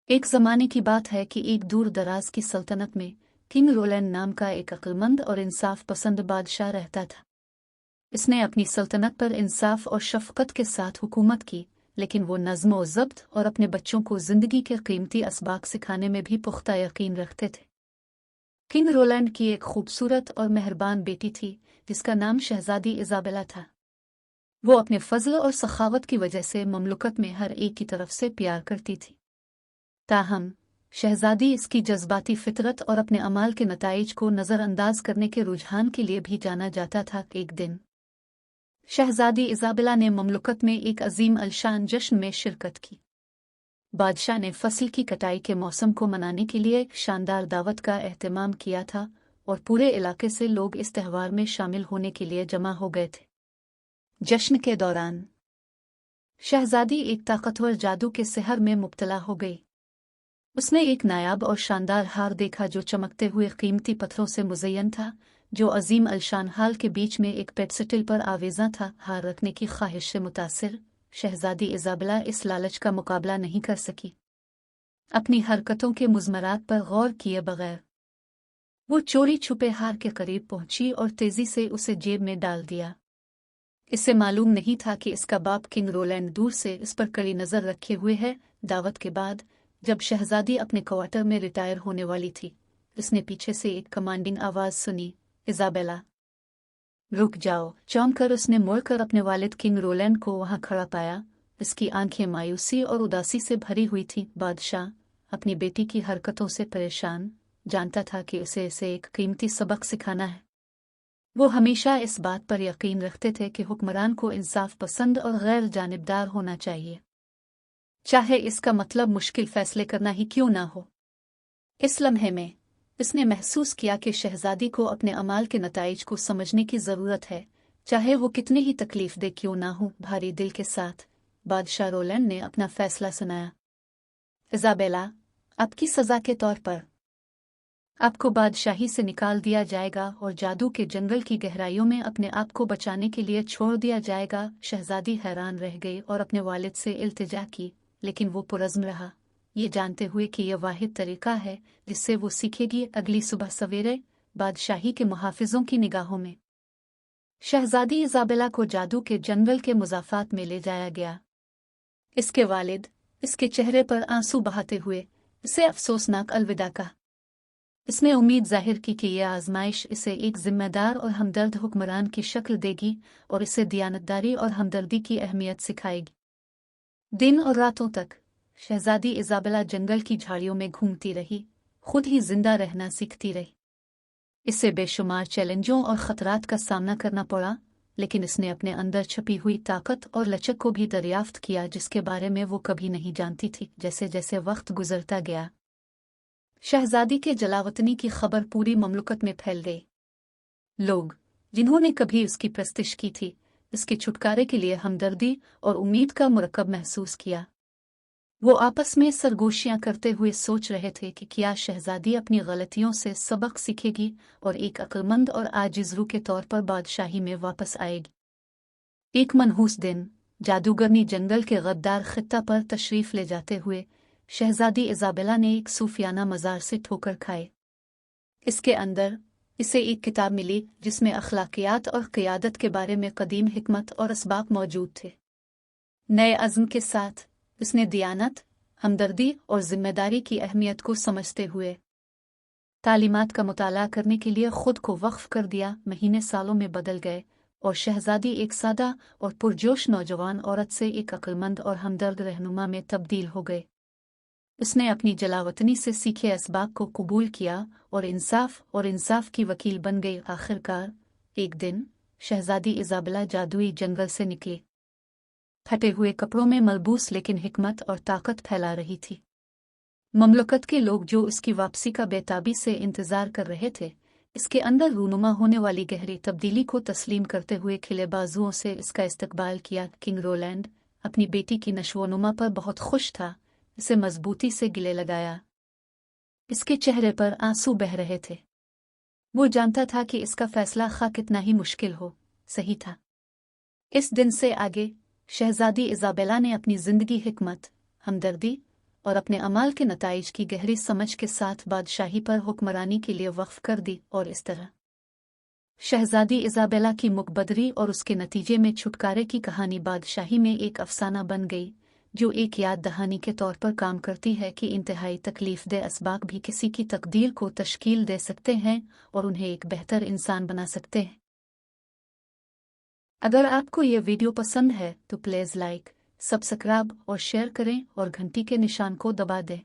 एक ज़माने की बात है कि एक दूर दराज की सल्तनत में किंग रोलैंड नाम का एक अक्लमंद और इंसाफ पसंद बादशाह रहता था। इसने अपनी सल्तनत पर इंसाफ और शफकत के साथ हुकूमत की, लेकिन वो नज़्म और ज़ब्त और अपने बच्चों को ज़िंदगी के कीमती असबाक सिखाने में भी पुख्ता यकीन रखते थे। किंग रोलैंड की एक खूबसूरत और मेहरबान बेटी थी जिसका नाम शहजादी इज़ाबेला था। वो अपने फजल और सखावत की वजह से ममलुकत में हर एक की तरफ से प्यार करती थी। ताहम शहजादी इसकी जज्बाती फितरत और अपने अमाल के नताइज को नज़रअंदाज करने के रुझान के लिए भी जाना जाता था। एक दिन शहजादी इज़ाबेला ने ममलुकत में एक अजीम अलशान जश्न में शिरकत की। बादशाह ने फसल की कटाई के मौसम को मनाने के लिए एक शानदार दावत का एहतमाम किया था और पूरे इलाके से लोग इस त्यौहार में शामिल होने के लिए जमा हो गए थे। जश्न के दौरान शहजादी एक ताकतवर जादू के सिहर में मुब्तला हो गई। उसने एक नायाब और शानदार हार देखा जो चमकते हुए कीमती पत्थरों से मुज़य्यन था, जो अजीम अलशान हाल के बीच में एक पेडस्टल पर आवेज़ा था। हार रखने की ख्वाहिश से मुतासिर शहजादी इज़ाबेला इस लालच का मुकाबला नहीं कर सकी। अपनी हरकतों के मुज़मरात पर गौर किए बगैर वो चोरी छुपे हार के करीब पहुंची और तेजी से उसे जेब में डाल दिया। इसे मालूम नहीं था कि इसका बाप किंग रोलैंड दूर से इस पर कड़ी नज़र रखे हुए है। दावत के बाद जब शहजादी अपने क्वार्टर में रिटायर होने वाली थी, उसने पीछे से एक कमांडिंग आवाज़ सुनी, इज़ाबेला रुक जाओ। चौंक कर उसने मुड़कर अपने वालिद किंग रोलैंड को वहां खड़ा पाया। उसकी आंखें मायूसी और उदासी से भरी हुई थीं। बादशाह अपनी बेटी की हरकतों से परेशान, जानता था कि उसे इसे एक कीमती सबक सिखाना है। वो हमेशा इस बात पर यकीन रखते थे कि हुक्मरान को इंसाफ पसंद और गैर जानिबदार होना चाहिए, चाहे इसका मतलब मुश्किल फैसले करना ही क्यों ना हो। इस लम्हे में इसने महसूस किया कि शहजादी को अपने अमाल के नताइज को समझने की ज़रूरत है, चाहे वो कितने ही तकलीफ दे क्यों ना हो। भारी दिल के साथ बादशाह रोलैंड ने अपना फैसला सुनाया। इज़ाबेला, आपकी सज़ा के तौर पर आपको बादशाही से निकाल दिया जाएगा और जादू के जंगल की गहराइयों में अपने आप को बचाने के लिए छोड़ दिया जाएगा। शहजादी हैरान रह गई और अपने वालिद से इल्तिजा की, लेकिन वो पुरज़्म रहा, ये जानते हुए कि यह वाहिद तरीका है जिससे वो सीखेगी। अगली सुबह सवेरे बादशाही के मुहाफिजों की निगाहों में शहजादी इज़ाबेला को जादू के जंगल के मुज़ाफ़ात में ले जाया गया। इसके वालिद इसके चेहरे पर आंसू बहाते हुए इसे अफसोसनाक अलविदा कहा। इसने उम्मीद जाहिर की कि यह आजमाइश इसे एक जिम्मेदार और हमदर्द हुक्मरान की शक्ल देगी और इसे दियानतदारी और हमदर्दी की अहमियत सिखाएगी। दिन और रातों तक शहजादी इज़ाबेला जंगल की झाड़ियों में घूमती रही, खुद ही जिंदा रहना सीखती रही। इससे बेशुमार चैलेंजों और ख़तरात का सामना करना पड़ा, लेकिन इसने अपने अंदर छपी हुई ताकत और लचक को भी दरियाफ्त किया जिसके बारे में वो कभी नहीं जानती थी। जैसे जैसे वक्त गुजरता गया, शहजादी के जलावतनी की खबर पूरी ममलुकत में फैल गई। लोग जिन्होंने कभी उसकी प्रस्तिश की थी, इसके छुटकारे के लिए हमदर्दी और उम्मीद का मुरक्कब महसूस किया। वो आपस में सरगोशियां करते हुए सोच रहे थे कि क्या शहजादी अपनी गलतियों से सबक सीखेगी और एक अक्लमंद और आजिज़ रूह के तौर पर बादशाही में वापस आएगी। एक मनहूस दिन जादूगरनी जंगल के गद्दार खित्ता पर तशरीफ ले जाते हुए शहजादी इज़ाबेला ने एक सूफियाना मज़ार से ठोकर खाए। इसके अंदर इसे एक किताब मिली जिसमें अखलाकियात और क़ियादत के बारे में कदीम हिकमत और असबाक मौजूद थे। नए अज़्म के साथ उसने दियानत, हमदर्दी और ज़िम्मेदारी की अहमियत को समझते हुए तालीमात का मुताला करने के लिए ख़ुद को वक्फ़ कर दिया। महीने सालों में बदल गए और शहजादी एक सादा और पुरजोश नौजवान औरत से एक अक्लमंद और हमदर्द रहनुमा में तब्दील हो गए। उसने अपनी जलावतनी से सीखे असबाब को कबूल किया और इंसाफ की वकील बन गई। आखिरकार एक दिन शहजादी इज़ाबेला जादुई जंगल से निकली, फटे हुए कपड़ों में मलबूस, लेकिन हिकमत और ताकत फैला रही थी। ममलकत के लोग जो उसकी वापसी का बेताबी से इंतजार कर रहे थे, इसके अंदर रूनुमा होने वाली गहरी तब्दीली को तस्लीम करते हुए खिले बाजुओं से इसका इस्तकबाल किया। किंग रोलैंड अपनी बेटी की नशोनुमा पर बहुत खुश था। इसे मजबूती से गिले लगाया। इसके चेहरे पर आंसू बह रहे थे। वो जानता था कि इसका फैसला खा कितना ही मुश्किल हो, सही था। इस दिन से आगे शहजादी इज़ाबेला ने अपनी जिंदगी हिकमत, हमदर्दी और अपने अमाल के नताइज की गहरी समझ के साथ बादशाही पर हुक्मरानी के लिए वक्फ कर दी। और इस तरह शहजादी इज़ाबेला की मुकबदरी और उसके नतीजे में छुटकारे की कहानी बादशाही में एक अफसाना बन गई, जो एक याद दहानी के तौर पर काम करती है कि इंतहाई तकलीफदेह असबाब भी किसी की तकदीर को तश्कील दे सकते हैं और उन्हें एक बेहतर इंसान बना सकते हैं। अगर आपको यह वीडियो पसंद है तो प्लीज़ लाइक, सब्सक्राइब और शेयर करें और घंटी के निशान को दबा दें।